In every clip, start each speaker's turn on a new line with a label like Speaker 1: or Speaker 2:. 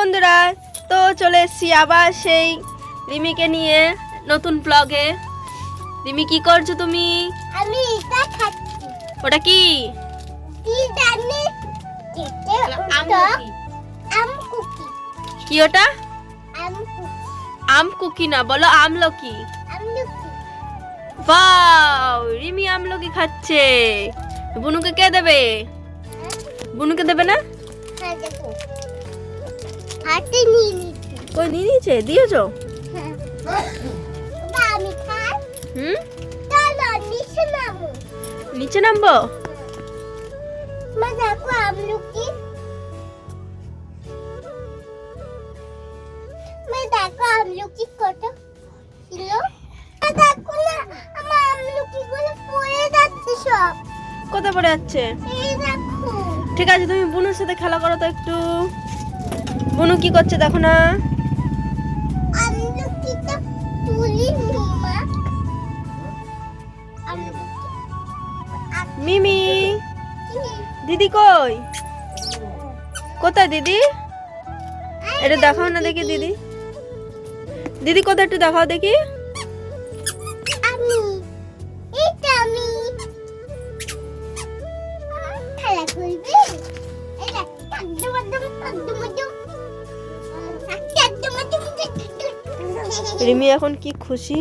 Speaker 1: বন্ধুরা, তো চলে এসেছি আবার সেই রিমিকে নিয়ে নতুন ব্লগে। রিমি কি করছো তুমি?
Speaker 2: আমি এটা খাচ্ছি।
Speaker 1: ওটা কি?
Speaker 2: কি জানি? আম কুকি।
Speaker 1: কি ওটা?
Speaker 2: আম কুকি।
Speaker 1: আম কুকি না, বলো আমলকি।
Speaker 2: আমলকি।
Speaker 1: বাও, রিমি আমলকি খাচ্ছে। বুনুকে কে দেবে? বুনুকে দেবে না?
Speaker 2: হ্যাঁ দেখো। হাতে নিয়ে নিচ্ছি।
Speaker 1: কই নিয়ে নিয়েছে? দিয়েছো?
Speaker 2: বা আমি খাই। চলো নিচে নামো।
Speaker 1: নিচে নামবো?
Speaker 2: মা দেখো আমলকি। মা দেখো আমলকি কত কিলো। মা দেখো না আমার আমলকি গুলো পড়ে যাচ্ছে সব।
Speaker 1: কোথায় পড়ে যাচ্ছে?
Speaker 2: এই দেখো।
Speaker 1: ঠিক আছে, তুমি বুনুর সাথে খেলা করো তো একটু। বুনু কি করছে দেখো না।
Speaker 2: আমলকিটা তুলি মা।
Speaker 1: মিমি, দিদি কই? কোথায় দিদি? এটা দেখাও না দেখি দিদি। দিদি কোথায় একটু দেখাও দেখি।
Speaker 2: আমি এটা আমি খেলা করবে। এটা একদম
Speaker 1: রিমি এখন কি খুশি।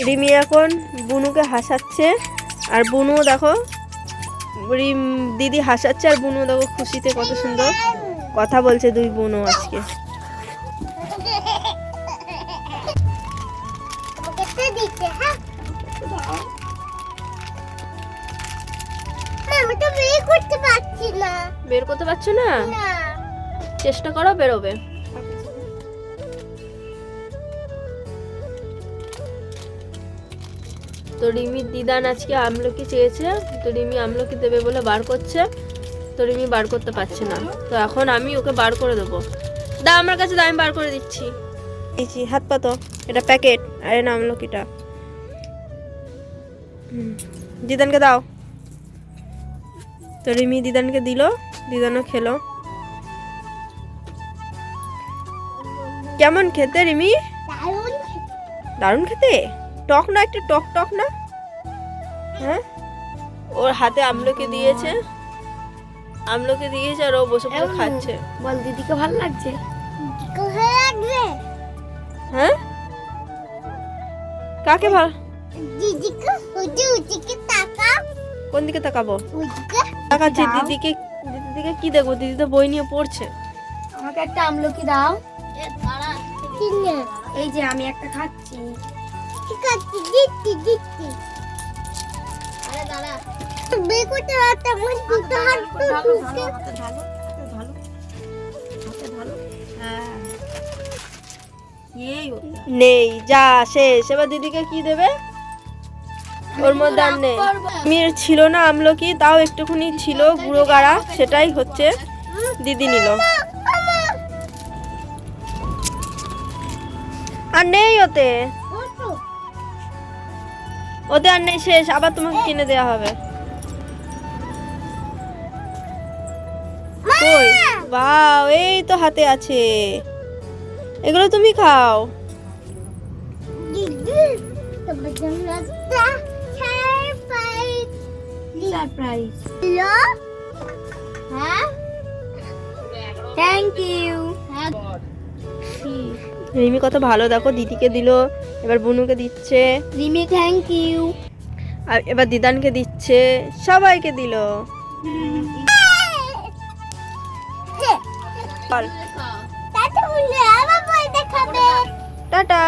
Speaker 1: রিমি এখন বুনুকে হাসাচ্ছে, আর বুনু দেখো দিদি হাসাচ্ছে, আর বুনু দেখো খুশিতে কত সুন্দর কথা বলছে দুই বুনু আজকে।
Speaker 2: আমি তো বের করতে পারছি না।
Speaker 1: বের করতে পারছো না? চেষ্টা করো, বেরোবে। তো রিমির দিদান আজকে আমলকি চেয়েছে, তো রিমি আমলকি দেবে বলে বার করছে, তো রিমি বার করতে পারছে না। তো এখন আমি ওকে বার করে দেবো। দা আমার কাছে, আমি বার করে দিচ্ছি। হাত পাতো, এটা প্যাকেট, আর না আমলকিটা। দিদানকে দাও। তো রিমি দিদানকে দিল, দিদানও খেলো। কেমন খেতে রিমি? দারুণ খেতে। টক না, একটু টক টক না? হ্যাঁ, ওর হাতে আমলকি দিয়েছে, আমলকি দিয়েছে, আর ও বসে বসে খাচ্ছে।
Speaker 3: বল দিদিকে ভালো লাগছে?
Speaker 1: হ্যাঁ, কাকে ভালো?
Speaker 2: দিদিকে ওদিকে তাকাও।
Speaker 1: কোন দিকে তাকাবো?
Speaker 2: ওদিকে
Speaker 1: তাকাচ্ছি দিদিকে। দিদিকে কি দেখবো? দিদি তো বই নিয়ে পড়ছে।
Speaker 3: আমাকে একটা আমলকি দাও।
Speaker 2: কিনে
Speaker 3: এই যে আমি একটা খাচ্ছি।
Speaker 2: ঠিক আছে দিচ্ছি।
Speaker 3: আরে দাঁড়া,
Speaker 2: বের করতে পারতাম আমার দুটো হাত তো ঢুকে।
Speaker 1: নেই, যা শেষ। এবার দিদিকে কি দেবে? ওর মধ্যে আর নেই। মির ছিল না আমলকি, তাও একটুখানি ছিল গুঁড়ো গাড়া, সেটাই হচ্ছে দিদি নিল। আর নেই ওতে, ওতে আর নেই, শেষ। আবার তোমাকে কিনে দেওয়া হবে। কই? বাও, এই তো হাতে আছে, এগুলো তুমি খাও।
Speaker 2: দিদি তোমার জন্য একটা
Speaker 3: সারপ্রাইজ।
Speaker 2: লো হ্যাঁ
Speaker 3: থ্যাংক ইউ।
Speaker 1: রিমি কত ভালো, দেখো দিদিকে দিল, এবার বুনুকে দিচ্ছে,
Speaker 3: রিমি থ্যাংক ইউ।
Speaker 1: আর এবার দিদানকে দিচ্ছে, সবাইকে দিল। বল
Speaker 2: টাটা বলে আবার পরে দেখাবে।
Speaker 1: টাটা।